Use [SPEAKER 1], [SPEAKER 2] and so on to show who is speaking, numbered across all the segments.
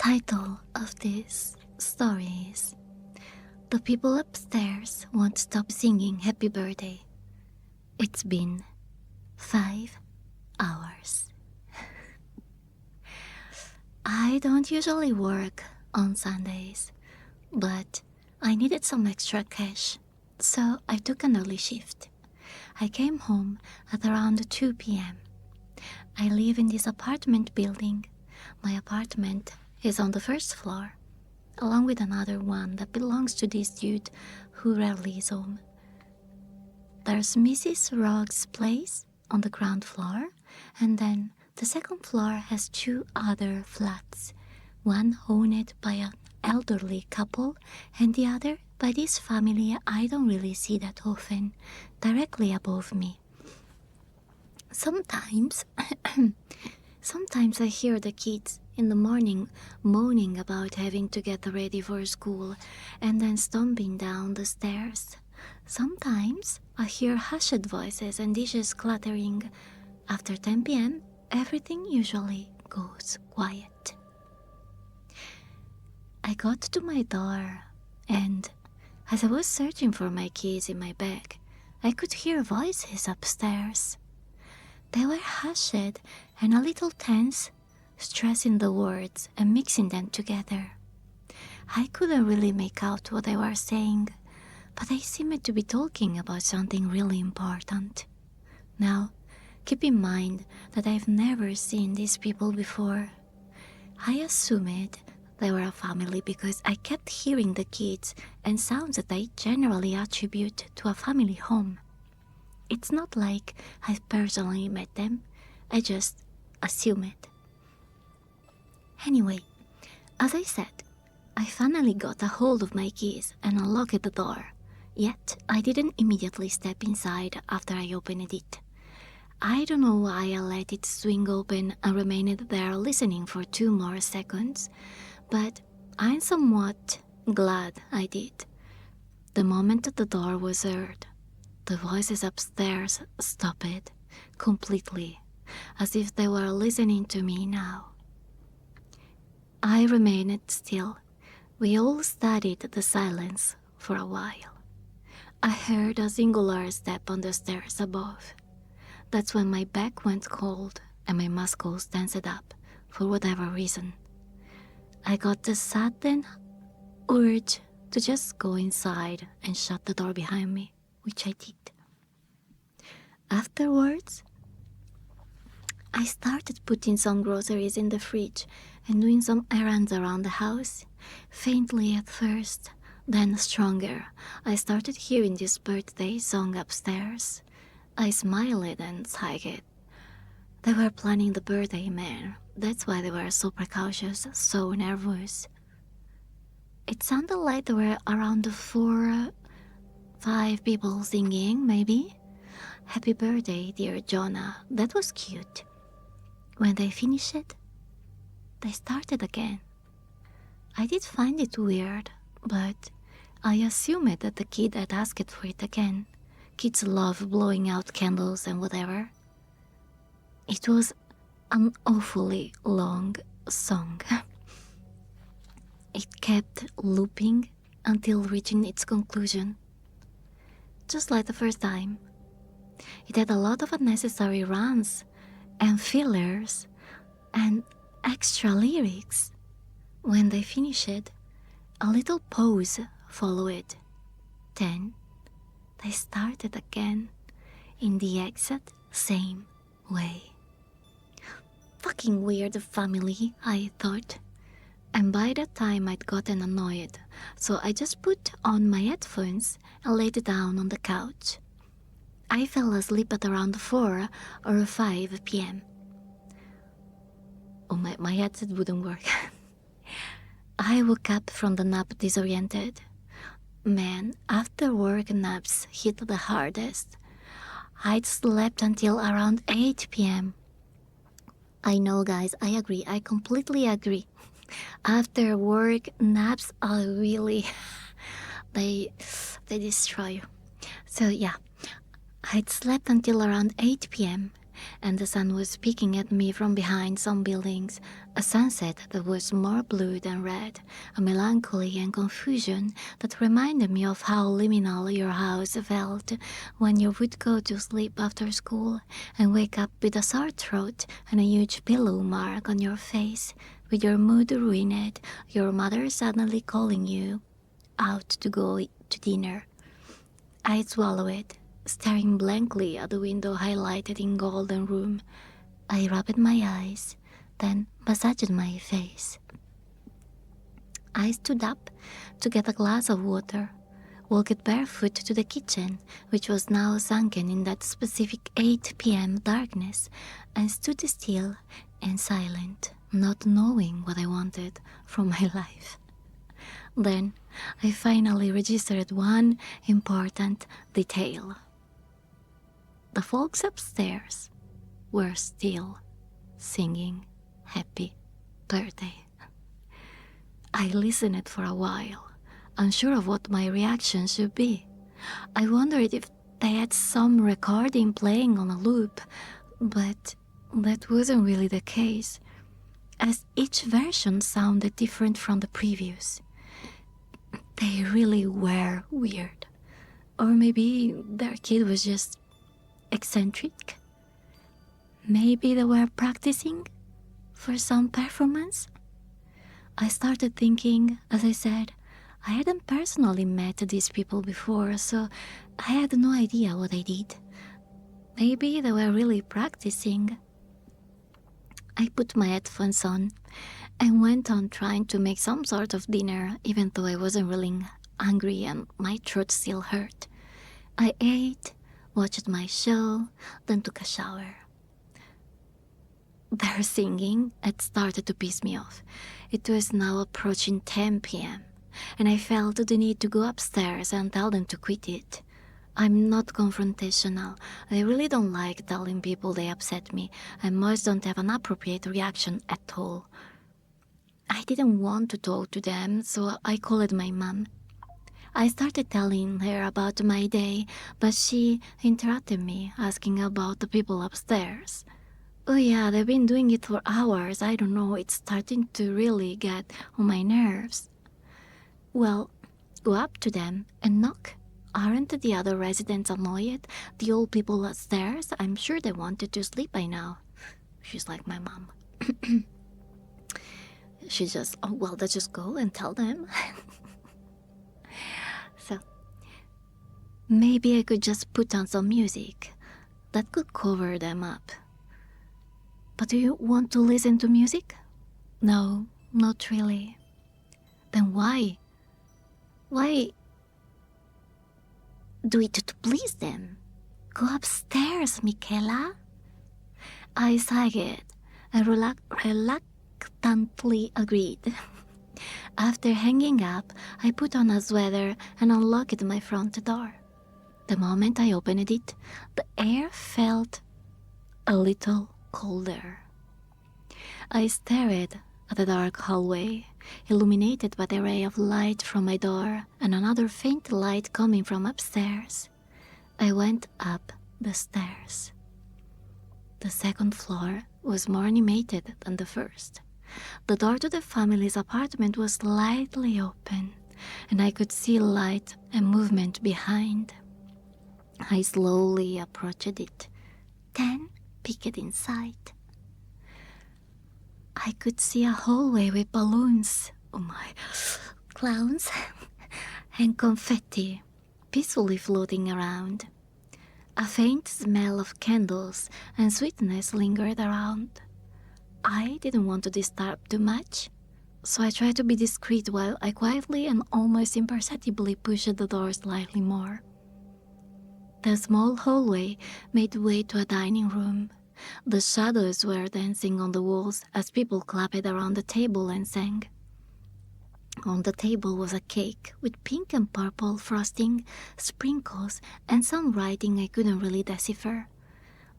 [SPEAKER 1] title of this story is The People Upstairs Won't Stop Singing Happy Birthday. It's been 5 hours. I don't usually work on Sundays, but I needed some extra cash, so I took an early shift. I came home at around 2 p.m. I live in this apartment building. My apartment is on the first floor, along with another one that belongs to this dude who rarely is home. There's Mrs. Rogg's place on the ground floor, and then the second floor has 2 other flats, one owned by an elderly couple and the other by this family I don't really see that often, directly above me. Sometimes I hear the kids in the morning moaning about having to get ready for school and then stomping down the stairs. Sometimes I hear hushed voices and dishes clattering. After 10 p.m., everything usually goes quiet. I got to my door, and as I was searching for my keys in my bag, I could hear voices upstairs. They were hushed and a little tense, stressing the words and mixing them together. I couldn't really make out what they were saying, but they seemed to be talking about something really important. Now, keep in mind that I've never seen these people before. I assumed they were a family because I kept hearing the kids and sounds that I generally attribute to a family home. It's not like I've personally met them, I just assume it. Anyway, as I said, I finally got a hold of my keys and unlocked the door, yet I didn't immediately step inside after I opened it. I don't know why I let it swing open and remained there listening for 2 more seconds, but I'm somewhat glad I did. The moment the door was heard, the voices upstairs stopped completely, as if they were listening to me now. I remained still. We all studied the silence for a while. I heard a singular step on the stairs above. That's when my back went cold and my muscles tensed up for whatever reason. I got the sudden urge to just go inside and shut the door behind me, which I did. Afterwards, I started putting some groceries in the fridge and doing some errands around the house. Faintly at first, then stronger, I started hearing this birthday song upstairs. I smiled and sighed. They were planning the birthday, man. That's why they were so precautious, so nervous. It sounded like there were around 4-5 people singing, maybe. Happy birthday, dear Jonah. That was cute. When they finished it, they started again. I did find it weird, but I assumed that the kid had asked for it again. Kids love blowing out candles and whatever. It was an awfully long song. It kept looping until reaching its conclusion. Just like the first time. It had a lot of unnecessary runs and fillers and extra lyrics. When they finished, a little pause followed. Then they started again in the exact same way. Fucking weird family, I thought. And by that time I'd gotten annoyed, so I just put on my headphones and laid down on the couch. I fell asleep at around 4 or 5 p.m. Oh, my headset wouldn't work. I woke up from the nap disoriented. Man, after work naps hit the hardest. I'd slept until around 8 p.m. I know, guys, I agree. I completely agree. After work naps are really... they destroy you. So yeah, I'd slept until around 8 p.m. and the sun was peeking at me from behind some buildings, a sunset that was more blue than red, a melancholy and confusion that reminded me of how liminal your house felt when you would go to sleep after school and wake up with a sore throat and a huge pillow mark on your face, with your mood ruined, your mother suddenly calling you out to go to dinner. I swallowed, staring blankly at the window highlighted in golden room. I rubbed my eyes, then massaged my face. I stood up to get a glass of water, walked barefoot to the kitchen, which was now sunken in that specific 8 p.m. darkness, and stood still and silent, not knowing what I wanted from my life. Then I finally registered one important detail. The folks upstairs were still singing Happy Birthday. I listened for a while, unsure of what my reaction should be. I wondered if they had some recording playing on a loop, but that wasn't really the case, as each version sounded different from the previous. They really were weird. Or maybe their kid was just eccentric. Maybe they were practicing for some performance. I started thinking, as I said, I hadn't personally met these people before, so I had no idea what I did. Maybe they were really practicing. I put my headphones on and went on trying to make some sort of dinner, even though I wasn't really hungry and my throat still hurt. I ate, watched my show, then took a shower. Their singing had started to piss me off. It was now approaching 10 p.m., and I felt the need to go upstairs and tell them to quit it. I'm not confrontational. I really don't like telling people they upset me. I most don't have an appropriate reaction at all. I didn't want to talk to them, so I called my mom. I started telling her about my day, but she interrupted me, asking about the people upstairs. Oh yeah, they've been doing it for hours. I don't know, it's starting to really get on my nerves. Well, go up to them and knock. Aren't the other residents annoyed? The old people upstairs? I'm sure they wanted to sleep by now. She's like my mom. She just, oh well, let's just go and tell them. So, maybe I could just put on some music. That could cover them up. But do you want to listen to music? No, not really. Then why? Why do it to please them? Go upstairs, Michaela. I sighed and reluctantly agreed. After hanging up, I put on a sweater and unlocked my front door. The moment I opened it, the air felt a little colder. I stared at the dark hallway, illuminated by the ray of light from my door and another faint light coming from upstairs. I went up the stairs. The second floor was more animated than the first. The door to the family's apartment was slightly open, and I could see light and movement behind. I slowly approached it, then peeked inside. I could see a hallway with balloons, oh my, clowns, and confetti peacefully floating around. A faint smell of candles and sweetness lingered around. I didn't want to disturb too much, so I tried to be discreet while I quietly and almost imperceptibly pushed the door slightly more. The small hallway made way to a dining room. The shadows were dancing on the walls as people clapped around the table and sang. On the table was a cake with pink and purple frosting, sprinkles, and some writing I couldn't really decipher.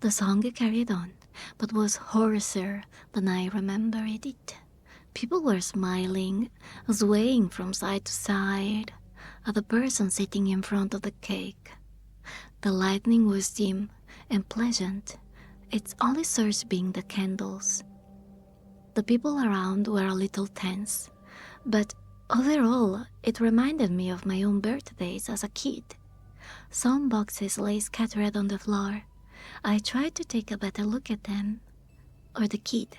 [SPEAKER 1] The song carried on, but was hoarser than I remembered it. People were smiling, swaying from side to side at the person sitting in front of the cake. The lighting was dim and pleasant, its only source being the candles. The people around were a little tense, but overall, it reminded me of my own birthdays as a kid. Some boxes lay scattered on the floor. I tried to take a better look at them, or the kid.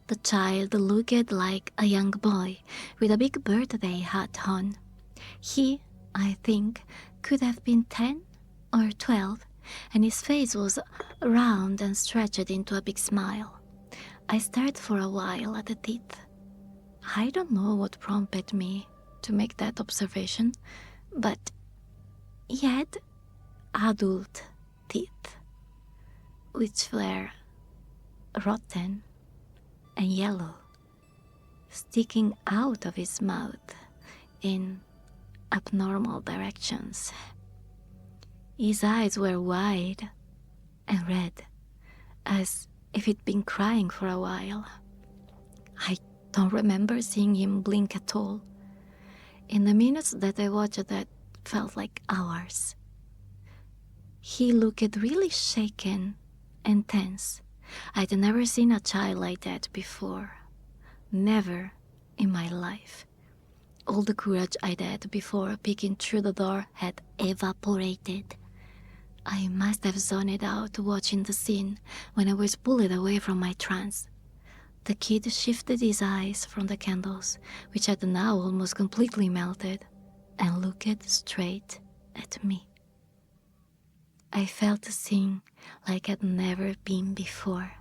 [SPEAKER 1] The child looked like a young boy with a big birthday hat on. He, I think, could have been 10 or 12, and his face was round and stretched into a big smile. I stared for a while at the teeth. I don't know what prompted me to make that observation, but he had adult teeth, which were rotten and yellow, sticking out of his mouth in abnormal directions. His eyes were wide and red, as if he'd been crying for a while. I don't remember seeing him blink at all. In the minutes that I watched, that felt like hours. He looked really shaken and tense. I'd never seen a child like that before. Never in my life. All the courage I'd had before peeking through the door had evaporated. I must have zoned out watching the scene when I was pulled away from my trance. The kid shifted his eyes from the candles, which had now almost completely melted, and looked straight at me. I felt a thing like I'd never been before.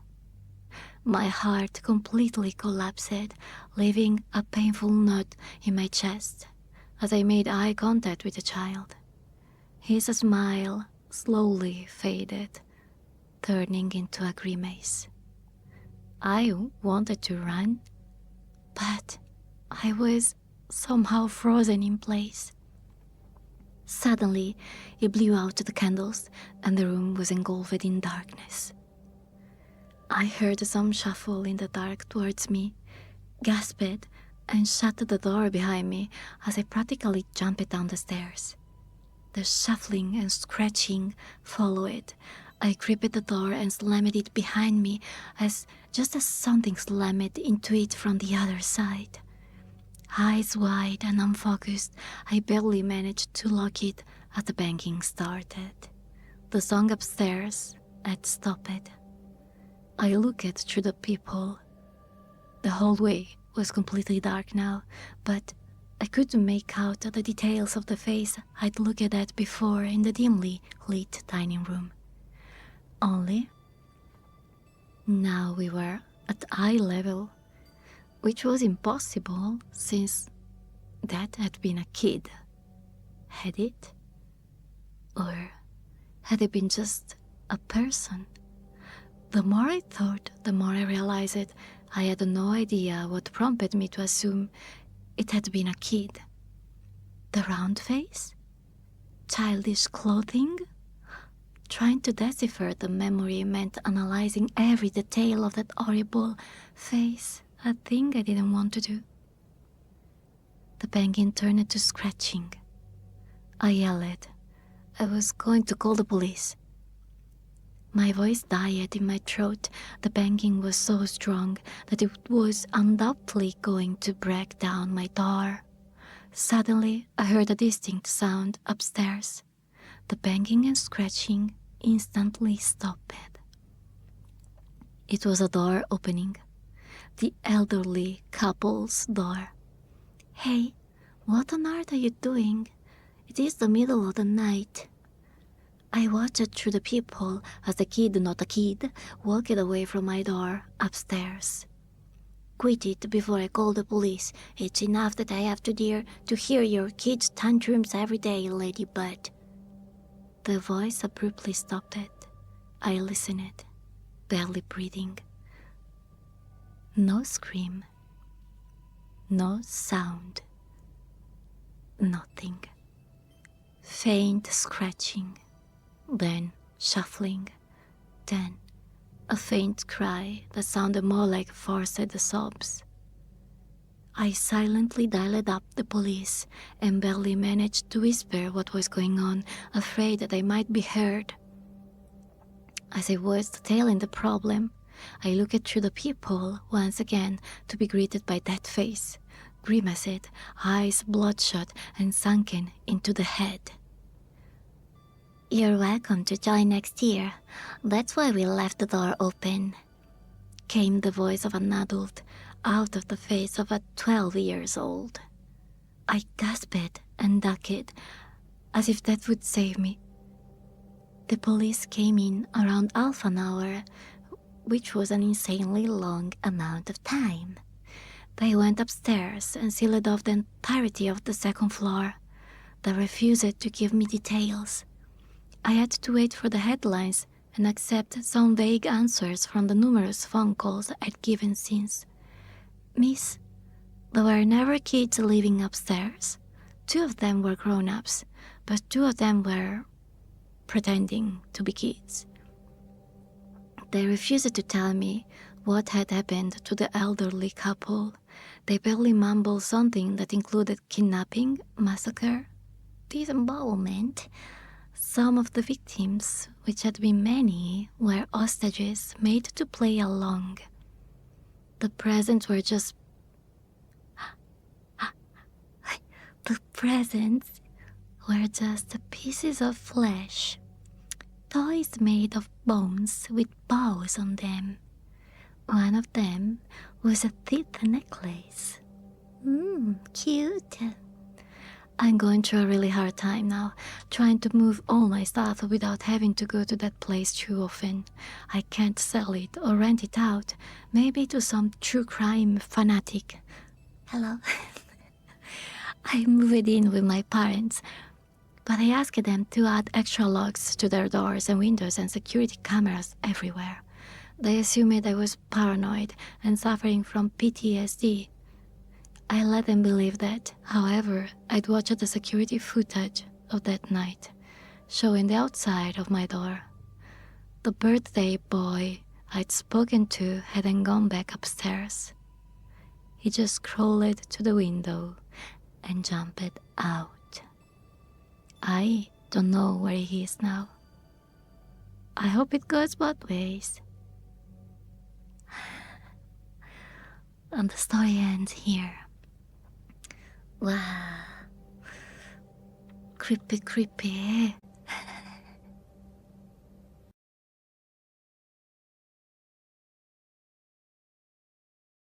[SPEAKER 1] My heart completely collapsed, leaving a painful knot in my chest as I made eye contact with the child. His smile slowly faded, turning into a grimace. I wanted to run, but I was somehow frozen in place. Suddenly, he blew out the candles, and the room was engulfed in darkness. I heard some shuffle in the dark towards me, gasped, and shut the door behind me as I practically jumped down the stairs. The shuffling and scratching followed. I gripped the door and slammed it behind me just as something slammed into it from the other side. Eyes wide and unfocused, I barely managed to lock it as the banging started. The song upstairs had stopped. I looked through the people. The hallway was completely dark now, but I could make out the details of the face I'd looked at before in the dimly lit dining room. Only now we were at eye level, which was impossible since that had been a kid. Had it? Or had it been just a person? The more I thought, the more I realized I had no idea what prompted me to assume it had been a kid. The round face? Childish clothing? Trying to decipher the memory meant analyzing every detail of that horrible face, a thing I didn't want to do. The banging turned to scratching. I yelled. I was going to call the police. My voice died in my throat. The banging was so strong that it was undoubtedly going to break down my door. Suddenly, I heard a distinct sound upstairs. The banging and scratching instantly stopped. It was a door opening. The elderly couple's door. "Hey, what on earth are you doing? It is the middle of the night." I watched through the peephole as the kid, not a kid, walked away from my door upstairs. "Quit it before I call the police. It's enough that I have to hear your kids' tantrums every day, Ladybud." The voice abruptly stopped. I listened, barely breathing. No scream. No sound. Nothing. Faint scratching. Then shuffling, then a faint cry that sounded more like forced sobs. I silently dialed up the police and barely managed to whisper what was going on, afraid that I might be heard. As I was detailing the problem, I looked through the peephole once again to be greeted by that face, grimaced, eyes bloodshot and sunken into the head. "You're welcome to join next year. That's why we left the door open," came the voice of an adult out of the face of a 12 years old. I gasped and ducked, as if that would save me. The police came in around half an hour, which was an insanely long amount of time. They went upstairs and sealed off the entirety of the second floor. They refused to give me details. I had to wait for the headlines and accept some vague answers from the numerous phone calls I'd given since. "Miss, there were never kids living upstairs. 2 of them were grown-ups, but 2 of them were pretending to be kids." They refused to tell me what had happened to the elderly couple. They barely mumbled something that included kidnapping, massacre, disembowelment. Some of the victims, which had been many, were hostages made to play along. The presents were just... The presents were just pieces of flesh. Toys made of bones with bows on them. One of them was a teeth necklace. Cute. I'm going through a really hard time now, trying to move all my stuff without having to go to that place too often. I can't sell it or rent it out, maybe to some true crime fanatic. Hello. I moved in with my parents, but I asked them to add extra locks to their doors and windows and security cameras everywhere. They assumed I was paranoid and suffering from PTSD. I let them believe that. However, I'd watched the security footage of that night, showing the outside of my door. The birthday boy I'd spoken to hadn't gone back upstairs. He just crawled to the window and jumped out. I don't know where he is now. I hope it goes both ways. And the story ends here. Wow. Creepy, creepy.